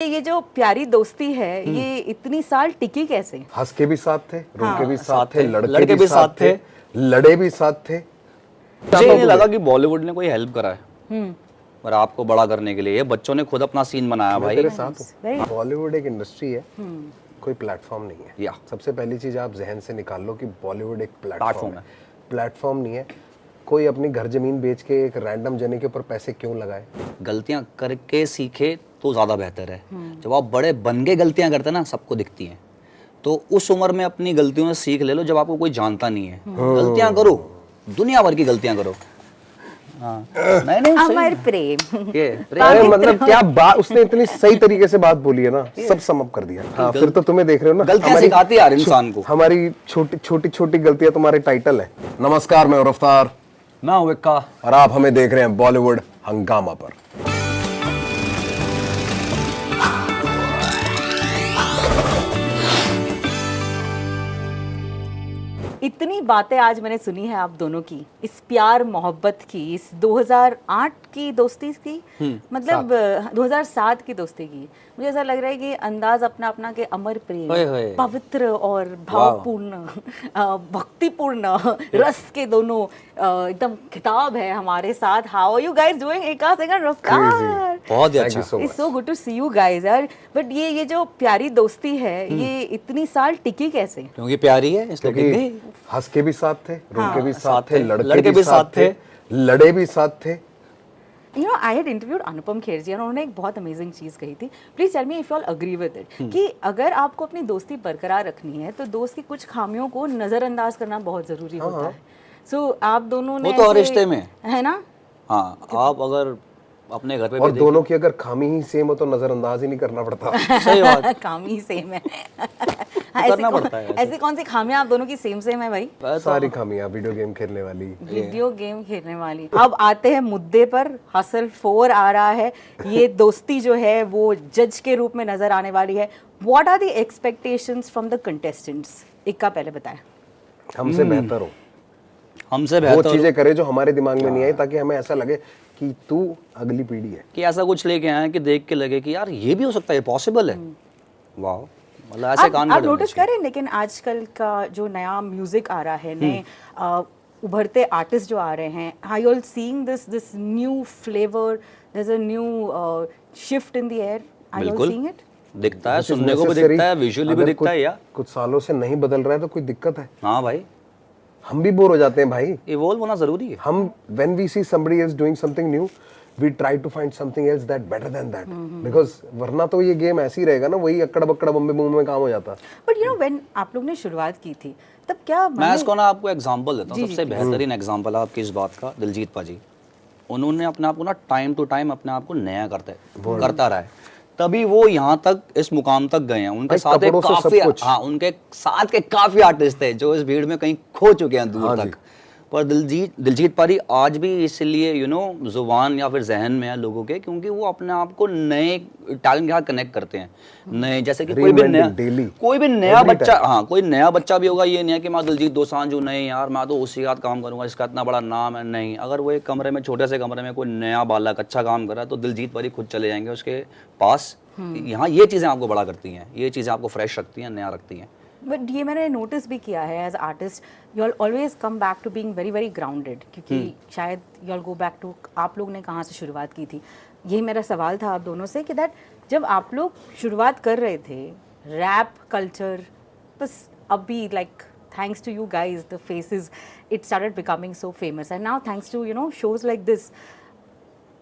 ये जो प्यारी दोस्ती है ये इतनी साल टिकी कैसे? हंस के भी साथ थे, रो के भी साथ थे, लड़के भी साथ थे, लड़े भी साथ थे। मुझे नहीं लगा कि बॉलीवुड ने कोई हेल्प करा है पर आपको बड़ा करने के लिए। ये बच्चों ने खुद अपना सीन बनाया भाई। तेरे साथ हूं। बॉलीवुड एक इंडस्ट्री है, कोई प्लेटफॉर्म नहीं है। या सबसे पहली चीज आप जहन से निकाल लो कि बॉलीवुड एक प्लेटफॉर्म है। प्लेटफॉर्म नहीं है। कोई अपनी घर जमीन बेच के एक रैंडम जने के ऊपर पैसे क्यों लगाए? गलतियां करके सीखे तो ज्यादा बेहतर है। जब आप बड़े बन के गलतियां करते हैं ना, सबको दिखती हैं। तो उस उम्र में अपनी गलतियों से सीख ले लो, जब आपको कोई जानता नहीं है। गलतियां करो, दुनिया भर की गलतियां करो। हाँ। नहीं अमर प्रेम ये अरे मतलब क्या बात, उसने इतनी सही तरीके से बात बोली है ना, सब सम अप कर दिया। हाँ, फिर तो तुम्हें देख रहे हो ना, गलतियां सिखाती है यार इंसान को। हमारी छोटी छोटी गलतियां तुम्हारे टाइटल है। नमस्कार, मैं हूं रफ्तार, मैं हूं विक्का, और आप हमें देख रहे हैं बॉलीवुड हंगामा पर। इतनी बातें आज मैंने सुनी है आप दोनों की, इस प्यार मोहब्बत की, इस 2008 की दोस्ती की, मतलब 2007 की दोस्ती की। मुझे ऐसा लग रहा है कि अंदाज अपना अपना के अमर प्रेम, पवित्र और भावपूर्ण, भक्तिपूर्ण रस के दोनों एकदम खिताब है हमारे साथ। How are you guys doing? एक सेकंड रफ्तार, बहुत ही अच्छा। It's so good to see you guys यार। बट ये जो प्यारी दोस्ती है ये इतनी साल टिकी कैसे? क्योंकि प्यारी है इसलिए टिक गई। हंस के भी साथ थे, रो के भी साथ थे, लड़के भी साथ थे, लड़े भी साथ थे। You know, I had interviewed Anupam Kher जी और उन्होंने एक बहुत अमेजिंग चीज़ कही थी। Please tell me if you all agree with it कि अगर आपको अपनी दोस्ती बरकरार रखनी है तो दोस्त की कुछ खामियों को नज़रअंदाज करना बहुत ज़रूरी होता है। सो आप दोनों ने वो तो हर रिश्ते में है ना। हाँ, आप अगर अपने घर पे और दोनों की अगर खामी ही सेम हो तो नजरअंदाज ही नहीं करना पड़ता। सही बात। खामी ही सेम है। करना पड़ता है। ऐसी कौन सी खामियां आप दोनों की सेम सेम है भाई? सारी खामियां, वीडियो गेम खेलने वाली, वीडियो गेम खेलने वाली। अब आते हैं मुद्दे पर। हसल 4 आ रहा है। ये दोस्ती जो है वो जज के रूप में नजर आने वाली है। What are the expectations from the contestants? Ikka पहले बताएं। हमसे बेहतर हो, हमसे वो बेहतर चीजें करे जो हमारे दिमाग में नहीं आई, ताकि हमें ऐसा लगे कि तू अगली पीढ़ी है। कि ऐसा कुछ लेके आए कि देख के लगे कि यार ये भी हो सकता है, ये पॉसिबल है। वाह, मतलब ऐसे कान आप नोटिस करें, लेकिन आजकल का जो नया म्यूजिक आ रहा है, नए उभरते आर्टिस्ट जो आ रहे हैं, are you all seeing this new flavour, there is a new shift in the air? Are you all seeing it? दिखता है, सुनने को भी दिखता है, विजुअली भी दिखता है। यार कुछ सालों से नहीं बदल रहा है तो कोई दिक्कत है? हाँ भाई, हम भी बोर हो जाते हैं भाई। इवॉल्व होना जरूरी है। हम when we see somebody else doing something new, we try to find something else that better than that, because वरना तो ये गेम ऐसे ही रहेगा ना, वही अक्कड़ बक्कड़ बम्बे बूम में काम हो जाता। बट यू नो व्हेन आप लोग ने शुरुआत की थी तब क्या मैं इसको ना आपको एग्जांपल देता हूँ। सबसे बेहतरीन एग्जांपल आपकी इस बात का, दिलजीत पाजी। उन्होंने अपने आप को ना टाइम टू टाइम अपने आप को नया करता रहा है, तभी वो यहाँ तक इस मुकाम तक गए हैं। उनके साथ एक काफी उनके साथ के काफी आर्टिस्ट थे जो इस भीड़ में कहीं खो चुके हैं दूर तक। पर दिलजीत पारी आज भी इसलिए जुबान या फिर जहन में है लोगों के, क्योंकि वो अपने आप को नए टैलेंट के साथ कनेक्ट करते हैं। नए जैसे कि कोई भी नया बच्चा, हाँ कोई नया बच्चा भी होगा, ये नहीं है कि मैं दिलजीत दोसांझ हूँ, नहीं यार मैं तो उसी का काम करूंगा, इसका इतना बड़ा नाम है। नहीं, अगर वो एक कमरे में, छोटे से कमरे में कोई नया बालक अच्छा काम कर रहा है तो दिलजीत पारी खुद चले जाएंगे उसके पास। यहाँ ये चीज़ें आपको बड़ा करती हैं, ये चीज़ें आपको फ्रेश रखती हैं, नया रखती हैं। बट ये मैंने नोटिस भी किया है as artist, you all always come back to being very very grounded, क्योंकि शायद you all go back to आप लोग ने कहाँ से शुरुआत की थी। यही मेरा सवाल था आप दोनों से कि दैट जब आप लोग शुरुआत कर रहे थे रैप कल्चर, बस अभी like thanks to you guys the faces it started becoming so famous, and now thanks to shows like this,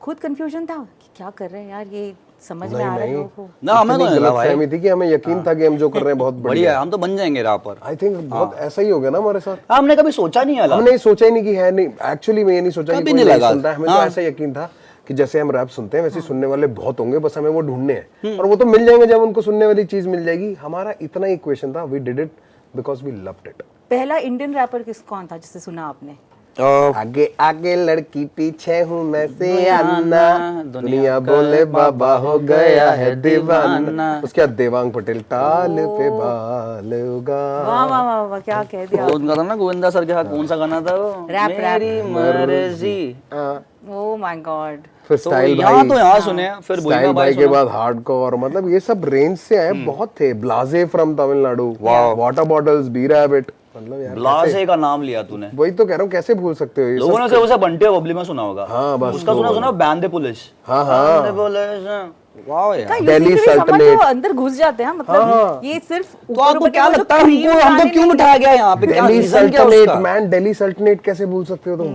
खुद कंफ्यूजन था कि क्या कर रहे हैं यार, ये समझ में आ रहा है लोगों को? ना, हमें तो गलतफहमी थी कि हमें यकीन था कि हम जो कर रहे हैं बहुत बढ़िया है, हम तो बन जाएंगे रैपर। आई थिंक बहुत ऐसा ही हो गया ना हमारे साथ। हमने कभी सोचा नहीं है, हमने सोचा ही नहीं कि है, नहीं एक्चुअली मैं ये नहीं सोचा कि कोई नहीं सुनता है। हमें तो ऐसा यकीन था कि जैसे हम रैप सुनते हैं वैसे सुनने वाले बहुत होंगे, बस हमें वो ढूंढने हैं और वो तो मिल जाएंगे जब उनको सुनने वाली चीज मिल जाएगी। हमारा इतना ही क्वेश्चन था, we did it because we loved it. पहला इंडियन रैपर कौन था जिससे सुना आपने? आगे आगे लड़की पीछे हूँ मैं से अन्ना, दुनिया बोले बाबा हो गया है दीवाना। उसके बाद देवांग पटेल टाल पे बाल उगा। वाह वाह वाह वाह, क्या कह दिया। वो उनका था ना गोविंदा सर के साथ, कौन सा गाना था वो? रैप, मेरी मर्जी। Oh my God. फिर तो स्टाइल यहाँ भाई, तो यहाँ सुने, फिर स्टाइल भुइयां भाई भाई के सुना। बाद हार्डकोर, मतलब ये सब रेंज से आए बहुत थे। ब्लाजे from Tamil Nadu, water bottles, B rabbit, मतलब यार ब्लासे का नाम लिया तूने, वही तो कह रहा हूँ, कैसे भूल सकते हो ये लोगों ने सब। से उसे बंटे बबली में सुना होगा। हाँ, बस उसका सुना बैंड पुलिस। हाँ हाँ, बैंड पुलिस, वाह यार। दिल्ली सल्तनत। अंदर घुस जाते हैं मतलब ये सिर्फ तो आपको क्या लगता है हमको क्यों बिठाया गया यहाँ पे? क्या दिल्ली रीजन क्या सल्तनत उसका? मैन, दिल्ली सल्तनत कैसे भूल सकते हो तुम?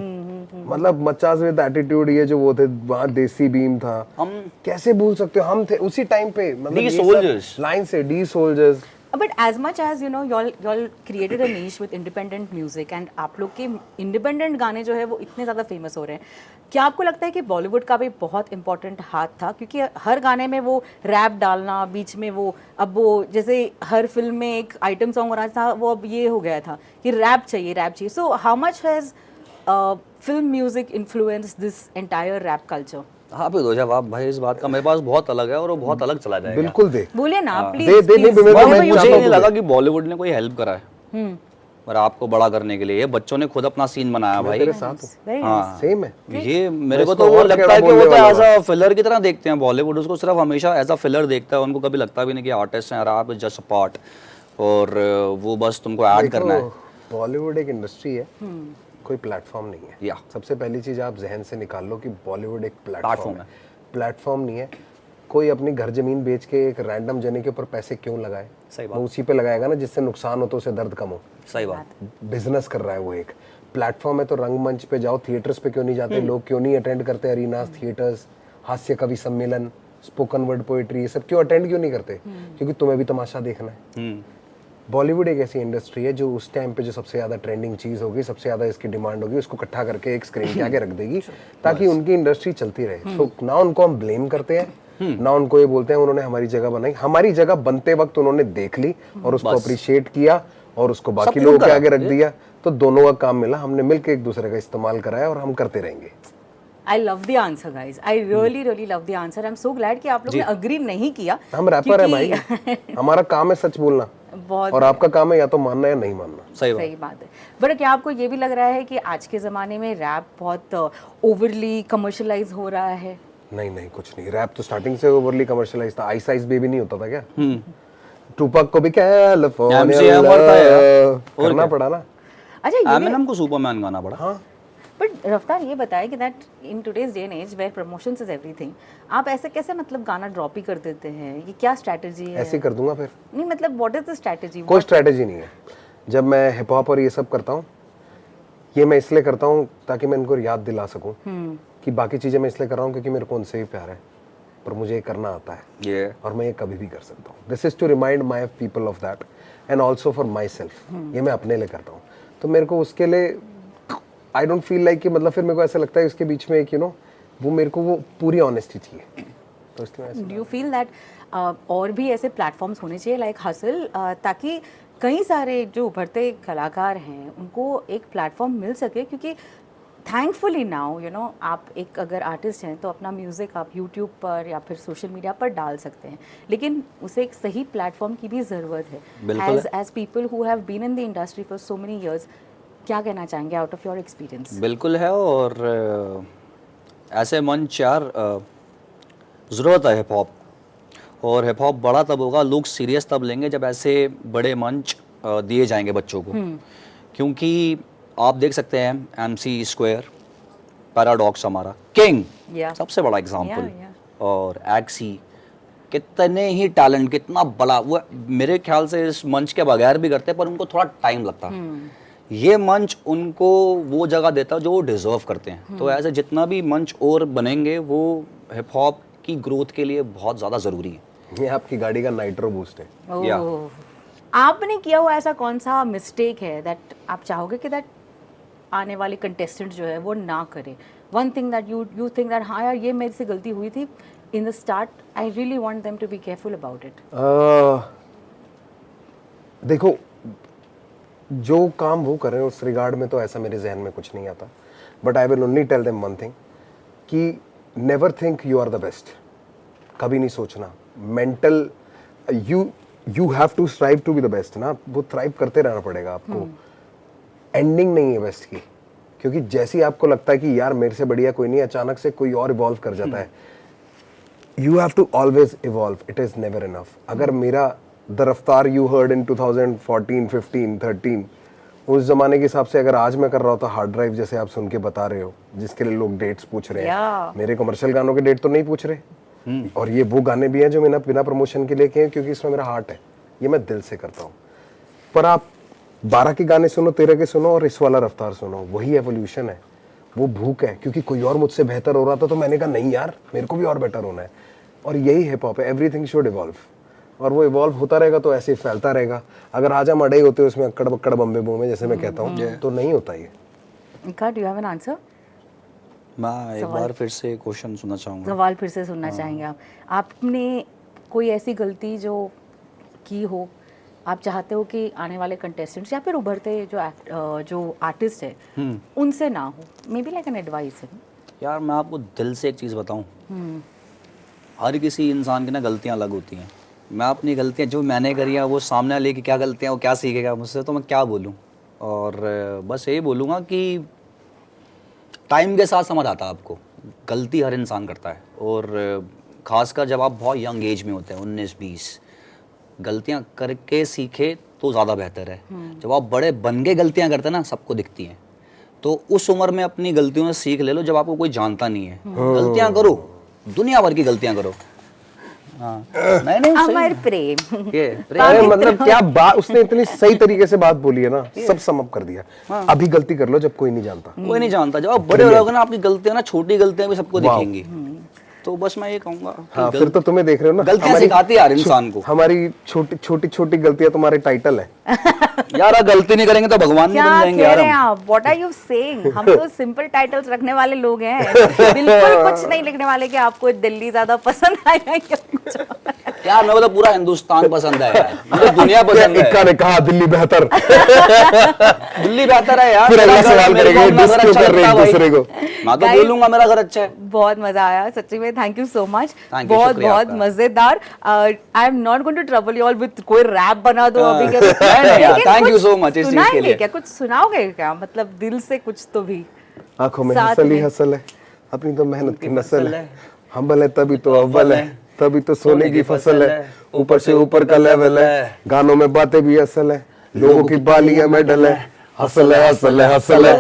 मतलब मचास विद एटीट्यूड, ये जो वो थे वहाँ, देसी बीम था, हम कैसे भूल सकते हो? हम थे उसी टाइम पे, मतलब डी ये सब सोल्जर्स। लाइन से the soldiers. But as much as y'all created a niche with independent music and आप लोग के इंडिपेंडेंट गाने जो है वो इतने ज़्यादा फेमस हो रहे हैं, क्या आपको लगता है कि बॉलीवुड का भी बहुत इंपॉर्टेंट हाथ था? क्योंकि हर गाने में वो रैप डालना बीच में, वो अब वो जैसे हर फिल्म में एक आइटम सॉन्ग हो रहा था, वो अब ये हो गया था कि रैप चाहिए। So how much has film music influence this entire rap culture? आप ही दो जवाब भाई इस बात का। मेरे पास बहुत अलग है और वो बहुत अलग चला जाएगा। बिल्कुल दे, बोलिए ना प्लीज। दे नहीं, मैं मुझे नहीं लगा कि बॉलीवुड ने कोई हेल्प करा है पर आपको बड़ा करने के लिए। ये बच्चों ने खुद अपना सीन बनाया भाई। तेरे साथ हूँ, हाँ सेम है। ये मेरे को तो वो लगता है कि वो तो एज अ फिलर की तरह देखते हैं बॉलीवुड, उसको सिर्फ हमेशा एज अ फिलर देखता है। उनको कभी लगता भी नहीं कि आर्टिस्ट हैं, आप जस्ट अ पार्ट, और वो बस तुमको ऐड करना है। बॉलीवुड एक इंडस्ट्री है, कोई प्लेटफॉर्म नहीं है। या सबसे पहली चीज आप जहन से निकाल लो कि बॉलीवुड एक प्लेटफॉर्म प्लेटफॉर्म है। प्लेटफॉर्म नहीं है। कोई अपनी घर जमीन बेच के एक रैंडम जने के ऊपर पैसे क्यों लगाए? सही वो उसी पे लगाएगा ना जिससे नुकसान हो तो उसे दर्द कम हो। सही बात। बिजनेस कर रहा है वो। एक प्लेटफॉर्म है तो रंगमंच पे जाओ, थिएटर्स पे क्यों नहीं जाते लोग? क्यों नहीं अटेंड करते अरीनास, थिएटर्स, हास्य कवि सम्मेलन, स्पोकन वर्ड पोएट्री, ये सब क्यों अटेंड क्यों नहीं करते? क्योंकि तुम्हें भी तमाशा देखना है। बॉलीवुड एक ऐसी इंडस्ट्री है जो उस टाइम पे जो सबसे ज्यादा ट्रेंडिंग चीज होगी, सबसे ज्यादा इसकी डिमांड होगी, उसको इकट्ठा करके एक स्क्रीन के आगे रख देगी ताकि उनकी इंडस्ट्री चलती रहे। तो ना उनको हम ब्लेम करते हैं, ना उनको ये बोलते हैं उन्होंने हमारी जगह बनाई। हमारी जगह बनते वक्त उन्होंने देख ली और उसको अप्रिशिएट किया और उसको बाकी लोगों के आगे रख दिया, तो दोनों का काम मिला। हमने मिलकर एक दूसरे का इस्तेमाल कराया और हम करते रहेंगे। I love the answer, guys. I really love the answer. I'm so glad कि आप लोगों ने अग्री नहीं किया। हम रैपर है भाई, हमारा काम है सच बोलना, बहुत और आपका काम है या तो मानना या नहीं मानना। सही बात है। बट क्या आपको ये भी लग रहा है कि आज के ज़माने में रैप बहुत ओवरली कमर्शलाइज हो रहा है? नहीं, कुछ नहीं। रैप तो स्टार्टिंग से ओवरली कमर्शियलाइज था। आइस आइस बेबी नहीं होता था क्या? टूपाक को भी कैलिफोर्निया करना पड़ा ना। अच्छा, ये एमिनेम को सुपरमैन गाना पड़ा। हाँ, बट रफ्तार ये बताए कि that in today's day and age where promotions is everything, आप ऐसे कैसे मतलब गाना ड्रॉप ही कर देते हैं? ये क्या स्ट्रैटेजी है? ऐसे ही कर दूंगा फिर। नहीं मतलब व्हाट इज द स्ट्रैटेजी? कोई स्ट्रैटेजी नहीं है। जब मैं हिप हॉप और ये सब करता हूँ, ये मैं इसलिए करता हूँ ताकि मैं इनको याद दिला सकूँ कि बाकी चीज़ें मैं इसलिए कर रहा हूँ क्योंकि मेरे को उनसे भी प्यार है, पर मुझे ये करना आता है और मैं ये कभी भी कर सकता हूँ। This is to remind my people of that and also for myself. ये मैं अपने लिए करता हूँ, तो मेरे को उसके लिए आई डोंट फील लाइक कि मतलब फिर मेरे को ऐसा लगता है इसके बीच में एक वो मेरे को वो पूरी ऑनेस्टी चाहिए, तो इसलिए डू यू फील दैट और भी ऐसे प्लेटफॉर्म्स होने चाहिए लाइक हसल, ताकि कई सारे जो उभरते कलाकार हैं उनको एक प्लेटफॉर्म मिल सके? क्योंकि थैंकफुली नाउ आप एक अगर आर्टिस्ट हैं तो अपना म्यूज़िक आप यूट्यूब पर या फिर सोशल मीडिया पर डाल सकते हैं, लेकिन उसे एक सही प्लेटफॉर्म की भी ज़रूरत है। As people who have been in the industry for so many years, क्या कहना चाहेंगे आउट ऑफ योर एक्सपीरियंस? बिल्कुल है, और ऐसे मंच यार ज़रूरत है हिप हॉप, और हिप हॉप बड़ा तब होगा, लोग सीरियस तब लेंगे जब ऐसे बड़े मंच दिए जाएंगे बच्चों को। क्योंकि आप देख सकते हैं MC स्क्वायर, पैराडॉक्स हमारा किंग, सबसे बड़ा एग्जाम्पल, और एक्सी, कितने ही टैलेंट, कितना बड़ा वो मेरे ख्याल से इस मंच के बगैर भी करते, पर उनको थोड़ा टाइम लगता। ये मंच उनको वो जगह देता जो वो डिजर्व करते हैं। तो ऐसे जितना भी मंच और बनेंगे वो हिप हॉप की ग्रोथ के लिए बहुत ज़्यादा ज़रूरी है। ये आपकी गाड़ी का नाइट्रो बूस्ट है। या आपने किया हुआ ऐसा कौन सा मिस्टेक है दैट आप चाहोगे कि दैट आने वाले कंटेस्टेंट जो है वो ना करे? One thing that you think that हाँ यार ये मेरे से गलती हुई थी in the start, I really want them to be careful about it. देखो, जो काम वो कर रहे हैं उस रिगार्ड में तो ऐसा मेरे जहन में कुछ नहीं आता, but I will only tell them one thing कि never think you are the best, कभी नहीं सोचना। Mental you have to strive to be the best ना, वो थ्राइव करते रहना पड़ेगा आपको। एंडिंग नहीं है बेस्ट की, क्योंकि जैसे ही आपको लगता है कि यार मेरे से बढ़िया कोई नहीं, अचानक से कोई और इवॉल्व कर जाता है। You have to always evolve, it is never enough. अगर मेरा द रफ्तार यू हर्ड इन 2014, 15, 13 उस जमाने के हिसाब से अगर आज मैं कर रहा होता हार्ड ड्राइव जैसे आप सुन के बता रहे हो, जिसके लिए लोग डेट्स पूछ रहे हैं, मेरे कमर्शियल गानों के डेट तो नहीं पूछ रहे। और ये वो गाने भी हैं जो मैंने बिना प्रमोशन के लिए किए हैं, क्योंकि इसमें मेरा हार्ट है, ये मैं दिल से करता हूँ। पर आप 12 के गाने सुनो, 13 के सुनो और इस वाला रफ्तार सुनो, वही एवोल्यूशन है, वो भूख है। क्योंकि कोई और मुझसे बेहतर हो रहा था तो मैंने कहा नहीं यार मेरे को भी और बेटर होना है। और यही हिप हॉप है, एवरीथिंग शुड इवॉल्व, और वो इवॉल्व होता रहेगा तो ऐसे ही फैलता रहेगा। अगर आज हम अड़े होते उसमें अक्कड़ बक्कड़ बम्बे बूमे जैसे मैं कहता हूँ तो नहीं होता ये। Do you have an answer? मैं एक बार फिर से क्वेश्चन सुनना चाहूँगा। सवाल फिर से सुनना चाहेंगे आप? आपने कोई ऐसी गलती जो की हो, आप चाहते हो कि आने वाले कंटेस्टेंट्स या फिर उभरते जो आर्टिस्ट है उनसे ना हो, may be like an advice? यार मैं आपको दिल से एक चीज़ बताऊं, हर किसी इंसान की ना गलतियां अलग होती हैं। मैं अपनी गलतियां जो मैंने करी हैं वो सामने लेके क्या गलतियां वो क्या सीखेगा मुझसे, तो मैं क्या बोलूं। और बस यही बोलूँगा कि टाइम के साथ समझ आता है आपको, गलती हर इंसान करता है। और ख़ासकर जब आप बहुत यंग एज में होते हैं, 19-20, गलतियां करके सीखे तो ज़्यादा बेहतर है। जब आप बड़े बन के गलतियां करते हैं ना, सबको दिखती हैं, तो उस उम्र में अपनी गलतियों में सीख ले लो जब आपको कोई जानता नहीं है। गलतियां करो, दुनिया भर की गलतियां करो। हाँ। नहीं अमर प्रेम ये अरे मतलब क्या बात, उसने इतनी सही तरीके से बात बोली है ना, सब सम अप कर दिया। अभी गलती कर लो जब कोई नहीं जानता। कोई नहीं जानता, जब आप बड़े हो जाओगे ना आपकी गलतियां ना, छोटी गलतियां भी सबको दिखेंगी। तो बस मैं ये कहूंगा कि हाँ, फिर तो तुम्हें देख रहे हो ना, गलतियां सिखाती है हर इंसान को। हमारी छोटी छोटी गलतियां तुम्हारे टाइटल है। यार अगर गलती नहीं करेंगे तो भगवान नहीं बन जाएंगे क्या यार कह रहे हैं हम। आप? What are you saying? हम तो सिंपल टाइटल्स रखने वाले लोग हैं, बिल्कुल कुछ नहीं लिखने वाले कि आपको दिल्ली ज्यादा पसंद आया या कुछ। यार मेरे को तो पूरा हिंदुस्तान पसंद है यार, मुझे दुनिया पसंद है। इक्का ने कहा दिल्ली बेहतर। दिल्ली बेहतर है यार। फिर अगला मेरा घर- सवाल मेरे को करेंगे, अपना घर डिस्क्यू अच्छा कर रहे हैं लगता है एक दूसरे भाई। को। मैं तो Guys, बोलूंगा मेरा घर अच्छा है। बहुत मजा आया सच्ची में, thank you so much. Thank you, बहुत शुक्रिया बहुत आपका। मजेदार। I am not going to trouble you all with कोई रैप बना दो अभी के। नहीं यार, लेकिन thank you कुछ so much इस चीज के सुनाएंगे लिए। क्या? कुछ सुनाओगे क्या? मतलब दिल से कुछ तो भी। आंखों में साथ हसल ही में। हसल है, अपनी तो मेहनत की नस्ल फसल है, है। हम्बल है तभी तो अव्वल है, तभी तो सोने की फसल है, ऊपर से ऊपर का लेवल है, गानों में बातें भी असल है, लोगों की बालियां मेडल है, हसल है हसल है हसल है।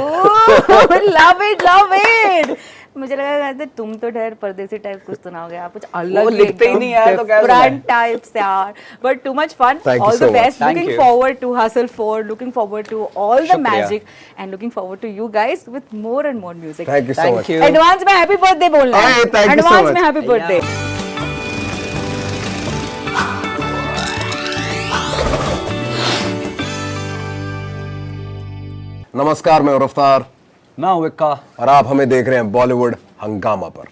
Love it love it. मुझे लगा कहते तुम तो ढेर परदेसी टाइप कुछ सुनाओगे आप, कुछ अलग वो लिखते ही नहीं यार, तो क्या डिफरेंट टाइप्स यार, but too much fun. Thank you all the so much. Best, Thank looking you. Forward to hustle for, looking forward to all the शुक्रिया। Magic and looking forward to you guys with more and more music. Thank you so Thank much. you. Advance में happy birthday बोलना है। Hey, thank you so advance much. में happy birthday. नमस्कार, मैं हूं रफ्तार मैं हूँ विक्का। और आप हमें देख रहे हैं बॉलीवुड हंगामा पर।